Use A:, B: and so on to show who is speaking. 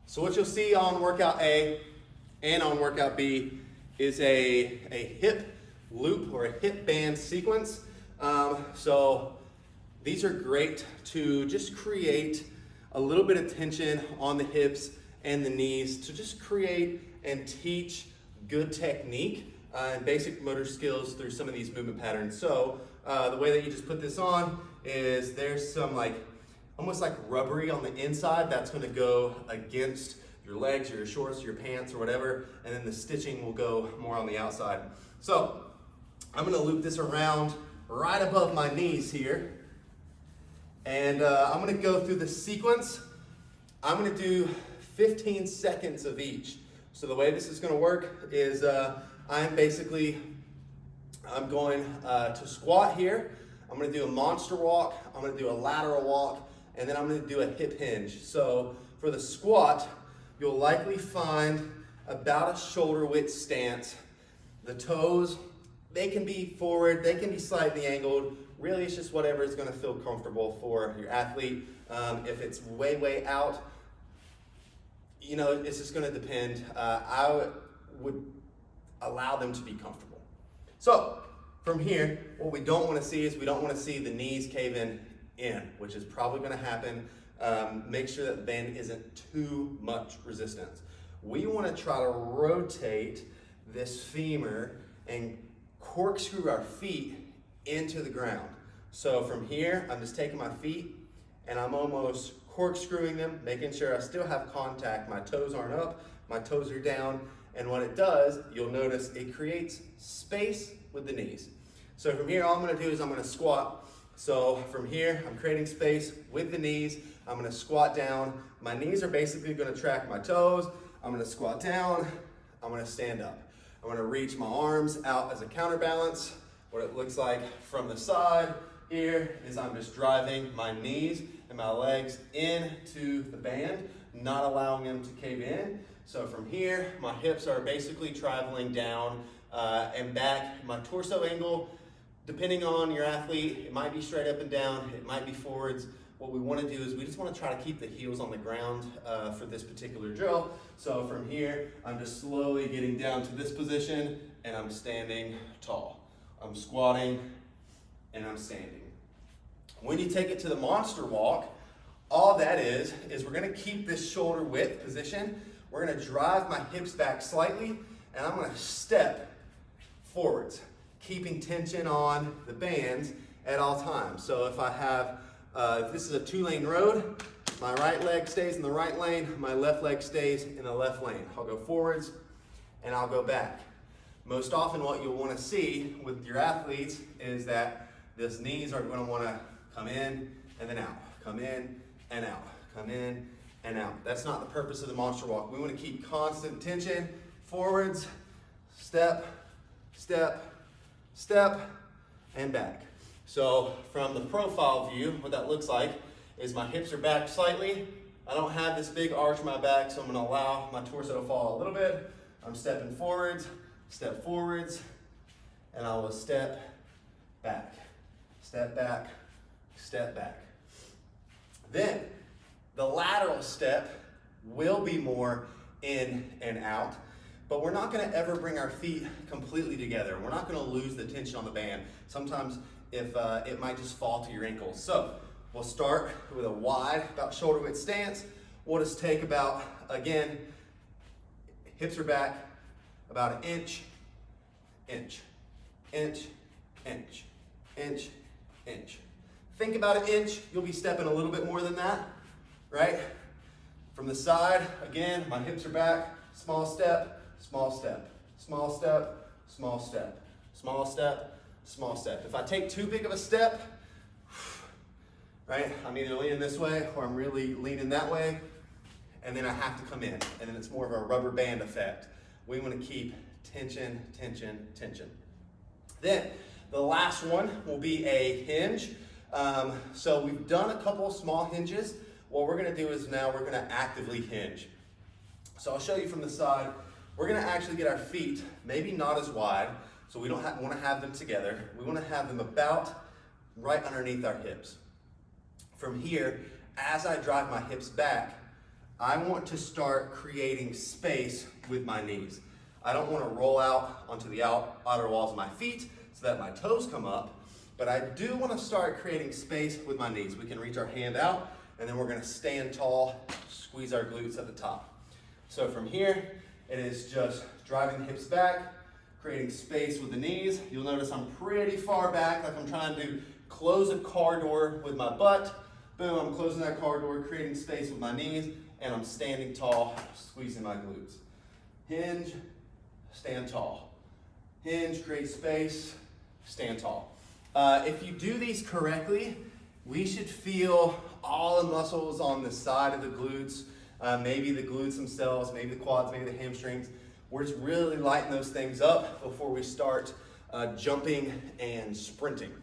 A: So what you'll see on workout A and on workout B is a hip loop or a hip band sequence. So these are great to just create a little bit of tension on the hips and the knees to just create and teach good technique and basic motor skills through some of these movement patterns. So the way that you just put this on is there's some almost like rubbery on the inside that's going to go against your legs or your shorts, your pants or whatever, and then the stitching will go more on the outside. So I'm going to loop this around right above my knees here, and I'm going to go through the sequence. I'm going to do 15 seconds of each. So the way this is going to work is I'm going to squat here. I'm going to do a monster walk. I'm going to do a lateral walk, and then I'm going to do a hip hinge. So for the squat, you'll likely find about a shoulder width stance. The toes, they can be forward, they can be slightly angled. Really, it's just whatever is going to feel comfortable for your athlete. If it's way out, you know, it's just going to depend. I would allow them to be comfortable. So from here, what we don't want to see is we don't want to see the knees cave in, which is probably going to happen. Make sure that the band isn't too much resistance. We want to try to rotate this femur and corkscrew our feet into the ground. So from here, I'm just taking my feet and I'm almost corkscrewing them, making sure I still have contact. My toes aren't up, my toes are down. And what it does, you'll notice it creates space with the knees. So from here, all I'm going to do is I'm going to squat. So from here, I'm creating space with the knees. I'm going to squat down. My knees are basically going to track my toes. I'm going to squat down. I'm going to stand up. I'm going to reach my arms out as a counterbalance. What it looks like from the side here is I'm just driving my knees and my legs into the band, not allowing them to cave in. So from here, my hips are basically traveling down and back. My torso angle, depending on your athlete, it might be straight up and down, it might be forwards. What we want to do is we just want to try to keep the heels on the ground for this particular drill. So from here, I'm just slowly getting down to this position and I'm standing tall. I'm squatting and I'm standing. When you take it to the monster walk, all that is we're going to keep this shoulder width position. We're going to drive my hips back slightly and I'm going to step forwards, keeping tension on the bands at all times. So if I have, if this is a 2-lane road, my right leg stays in the right lane, my left leg stays in the left lane. I'll go forwards and I'll go back. Most often what you'll want to see with your athletes is that these knees are going to want to come in and then out, come in and out, come in and out. That's not the purpose of the monster walk. We want to keep constant tension, forwards, step, step, step, and back. So from the profile view, what that looks like is my hips are back slightly. I don't have this big arch in my back, so I'm going to allow my torso to fall a little bit. I'm stepping forwards, step forwards, and I will step back, step back, step back. Then the lateral step will be more in and out, but we're not going to ever bring our feet completely together. We're not going to lose the tension on the band. Sometimes if it might just fall to your ankles. So we'll start with a wide, about shoulder width stance. We'll just take about, again, hips are back, about an inch, inch, inch, inch, inch, inch. Think about an inch, you'll be stepping a little bit more than that, right? From the side, again, my hips are back, small step, small step, small step, small step, small step, small step. If I take too big of a step, right, I'm either leaning this way or I'm really leaning that way, and then I have to come in, and then it's more of a rubber band effect. We want to keep tension, tension, tension. Then the last one will be a hinge. So we've done a couple small hinges. What we're going to do is now we're going to actively hinge. So I'll show you from the side. We're going to actually get our feet maybe not as wide, so we don't want to have them together. We want to have them about right underneath our hips. From here, as I drive my hips back, I want to start creating space with my knees. I don't want to roll out onto the outer walls of my feet so that my toes come up, but I do want to start creating space with my knees. We can reach our hand out, and then we're going to stand tall, squeeze our glutes at the top. So from here, it is just driving the hips back, creating space with the knees. You'll notice I'm pretty far back, like I'm trying to close a car door with my butt. Boom, I'm closing that car door, creating space with my knees, and I'm standing tall, squeezing my glutes. Hinge, stand tall. Hinge, create space, stand tall. If you do these correctly, we should feel all the muscles on the side of the glutes, maybe the glutes themselves, maybe the quads, maybe the hamstrings. We're just really lighting those things up before we start jumping and sprinting.